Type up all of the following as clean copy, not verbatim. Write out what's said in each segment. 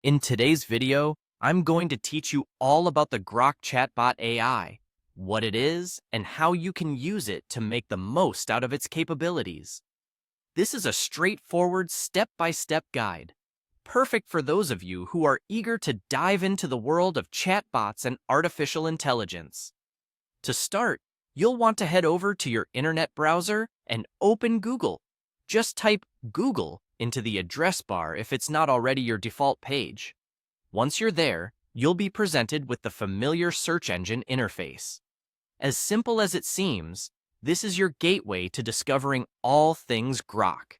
In today's video, I'm going to teach you all about the Grok Chatbot AI, what it is, and how you can use it to make the most out of its capabilities. This is a straightforward step-by-step guide, perfect for those of you who are eager to dive into the world of chatbots and artificial intelligence. To start, you'll want to head over to your internet browser and open Google. Just type Google into the address bar if it's not already your default page. Once you're there, you'll be presented with the familiar search engine interface. As simple as it seems, this is your gateway to discovering all things Grok.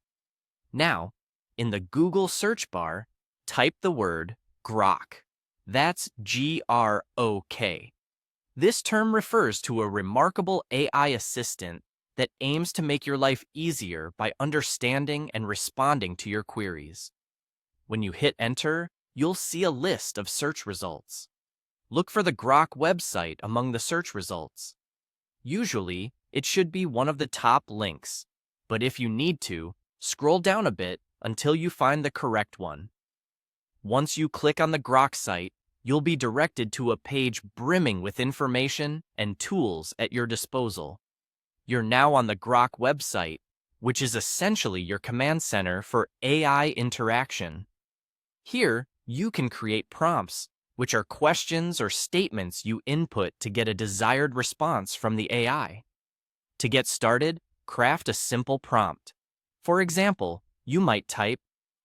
Now, in the Google search bar, type the word Grok. That's Grok. This term refers to a remarkable AI assistant that aims to make your life easier by understanding and responding to your queries. When you hit enter, you'll see a list of search results. Look for the Grok website among the search results. Usually, it should be one of the top links, but if you need to, scroll down a bit until you find the correct one. Once you click on the Grok site, you'll be directed to a page brimming with information and tools at your disposal. You're now on the Grok website, which is essentially your command center for AI interaction. Here, you can create prompts, which are questions or statements you input to get a desired response from the AI. To get started, craft a simple prompt. For example, you might type,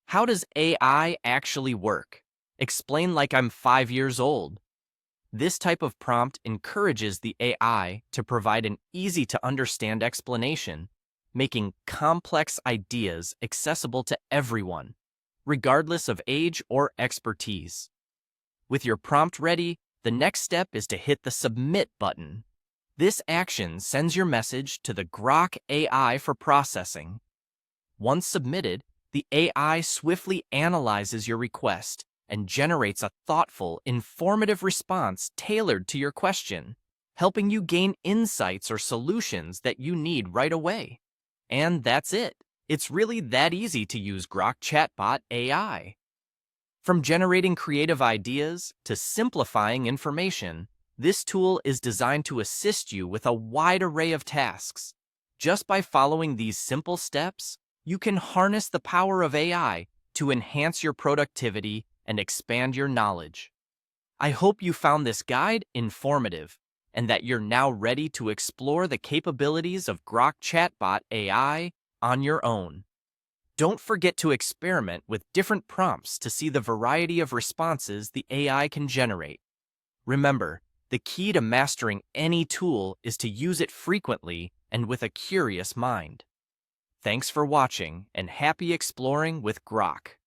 "How does AI actually work? Explain like I'm 5 years old." This type of prompt encourages the AI to provide an easy-to-understand explanation, making complex ideas accessible to everyone, regardless of age or expertise. With your prompt ready, the next step is to hit the Submit button. This action sends your message to the Grok AI for processing. Once submitted, the AI swiftly analyzes your request and generates a thoughtful, informative response tailored to your question, helping you gain insights or solutions that you need right away. And that's it. It's really that easy to use Grok Chatbot AI. From generating creative ideas to simplifying information, this tool is designed to assist you with a wide array of tasks. Just by following these simple steps, you can harness the power of AI to enhance your productivity and expand your knowledge. I hope you found this guide informative and that you're now ready to explore the capabilities of Grok Chatbot AI on your own. Don't forget to experiment with different prompts to see the variety of responses the AI can generate. Remember, the key to mastering any tool is to use it frequently and with a curious mind. Thanks for watching and happy exploring with Grok.